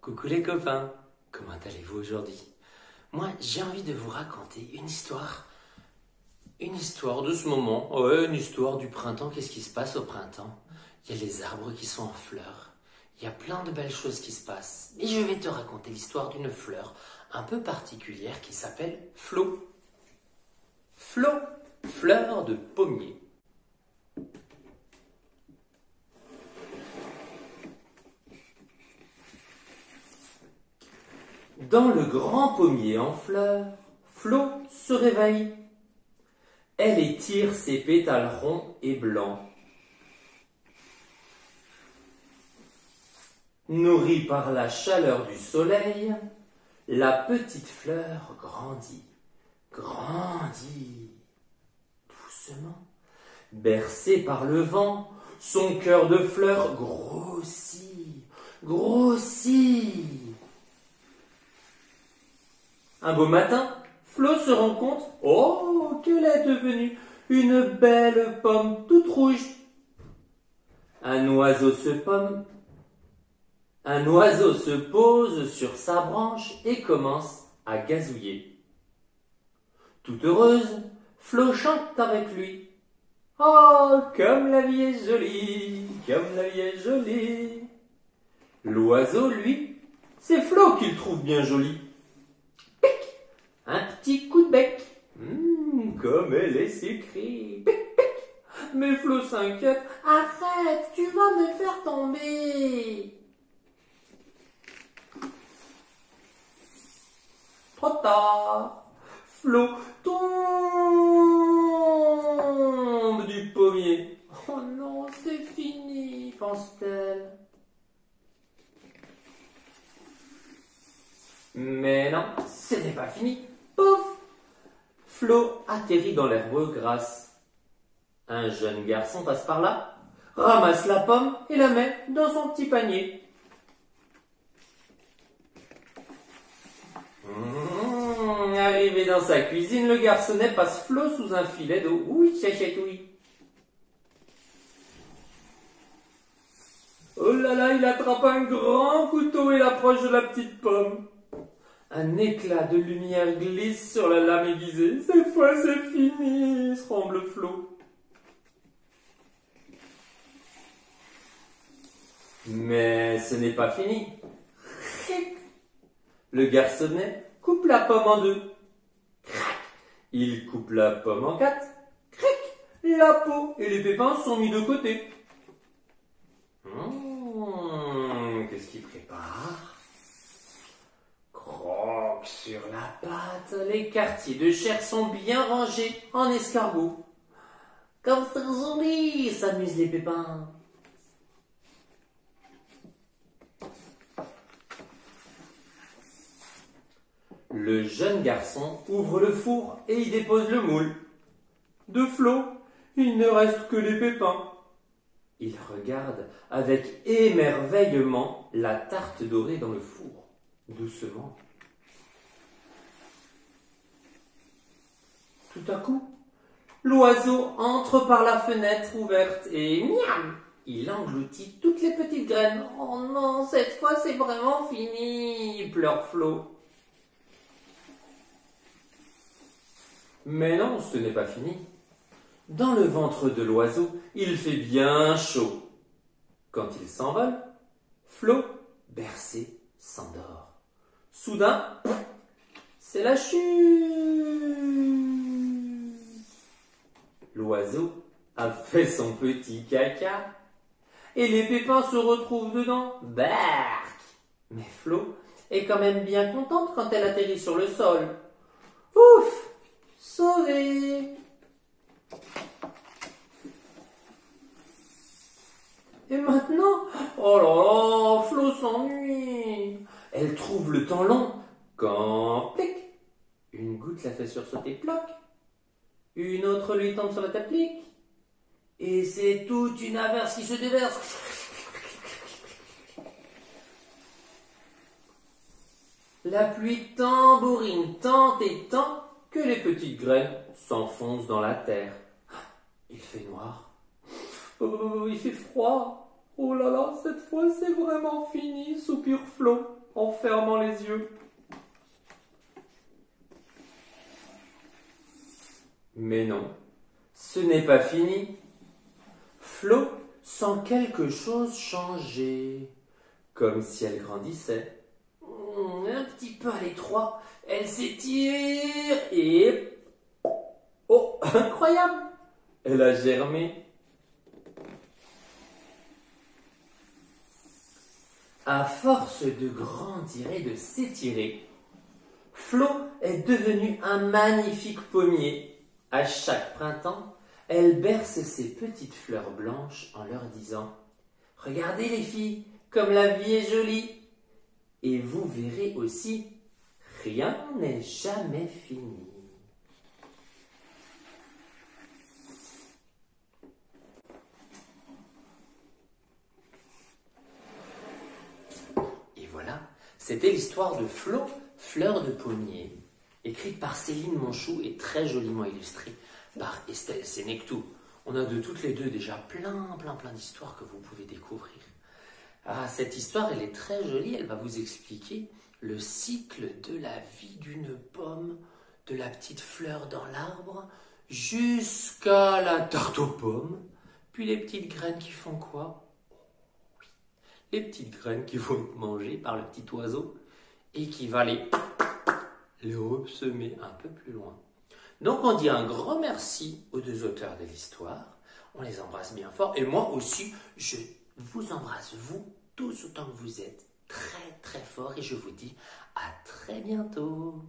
Coucou les copains, comment allez-vous aujourd'hui? Moi, j'ai envie de vous raconter une histoire de ce moment, une histoire du printemps. Qu'est-ce qui se passe au printemps? Il y a les arbres qui sont en fleurs, il y a plein de belles choses qui se passent. Et je vais te raconter l'histoire d'une fleur un peu particulière qui s'appelle Flo. Flo, fleur de pommier. Dans le grand pommier en fleurs, Flo se réveille. Elle étire ses pétales ronds et blancs. Nourrie par la chaleur du soleil, la petite fleur grandit, doucement. Bercée par le vent, son cœur de fleur grossit. Un beau matin, Flo se rend compte, qu'elle est devenue une belle pomme toute rouge. Un oiseau se pose sur sa branche et commence à gazouiller. Toute heureuse, Flo chante avec lui. Oh, comme la vie est jolie, comme la vie est jolie. L'oiseau, lui, c'est Flo qu'il trouve bien jolie. Un petit coup de bec. Comme elle est sucrée. Pic, pic. Mais Flo s'inquiète. Arrête, tu vas me faire tomber. Trop tard. Flo tombe du pommier. Oh non, c'est fini, pense-t-elle. Mais non, ce n'est pas fini. Pouf! Flo atterrit dans l'herbe grasse. Un jeune garçon passe par là, ramasse la pomme et la met dans son petit panier. Arrivé dans sa cuisine, le garçonnet passe Flo sous un filet d'eau. Oui, chachatouille. Oh là là, il attrape un grand couteau et l'approche de la petite pomme. Un éclat de lumière glisse sur la lame aiguisée. Cette fois, c'est fini, tremble Flo. Mais ce n'est pas fini. Le garçonnet coupe la pomme en deux. Il coupe la pomme en quatre. La peau et les pépins sont mis de côté. Qu'est-ce qu'il prépare? Croque sur la pâte, les quartiers de chair sont bien rangés en escargot. Comme c'est joli, s'amusent les pépins. Le jeune garçon ouvre le four et y dépose le moule. De Flo, il ne reste que les pépins. Il regarde avec émerveillement la tarte dorée dans le four. Doucement. Tout à coup, l'oiseau entre par la fenêtre ouverte et miam, il engloutit toutes les petites graines. Oh non, cette fois c'est vraiment fini, pleure Flo. Mais non, ce n'est pas fini. Dans le ventre de l'oiseau, il fait bien chaud. Quand il s'envole, Flo, bercé, s'endort. Soudain, c'est la chute. L'oiseau a fait son petit caca et les pépins se retrouvent dedans. Bark! Mais Flo est quand même bien contente quand elle atterrit sur le sol. Ouf! Sauvée! Et maintenant, oh là là, Flo s'ennuie. Elle trouve le temps long quand, plic, une goutte la fait sursauter, ploc. Une autre lui tombe sur la tête, plic. Et c'est toute une averse qui se déverse. La pluie tambourine tant et tant que les petites graines s'enfoncent dans la terre. Il fait noir. Oh, il fait froid. Oh là là, cette fois c'est vraiment fini, soupire Flo. en fermant les yeux. Mais non, ce n'est pas fini. Flo sent quelque chose changer, comme si elle grandissait. Un petit peu à l'étroit, elle s'étire et... Oh, incroyable! Elle a germé. À force de grandir et de s'étirer, Flo est devenue un magnifique pommier. À chaque printemps, elle berce ses petites fleurs blanches en leur disant « Regardez les filles, comme la vie est jolie !» Et vous verrez aussi, rien n'est jamais fini. Et voilà, c'était l'histoire de Flo, fleur de pommier, écrite par Céline Monchou et très joliment illustrée par Estelle Sénectou. On a de toutes les deux déjà plein d'histoires que vous pouvez découvrir. Ah, cette histoire, elle est très jolie, elle va vous expliquer le cycle de la vie d'une pomme, de la petite fleur dans l'arbre, jusqu'à la tarte aux pommes, puis les petites graines qui font quoi? Oui, les petites graines qui vont être mangées par le petit oiseau et qui va les ressemer un peu plus loin. Donc on dit un grand merci aux deux auteurs de l'histoire, on les embrasse bien fort, et moi aussi, je vous embrasse, vous, tous autant que vous êtes, très fort, et je vous dis à très bientôt.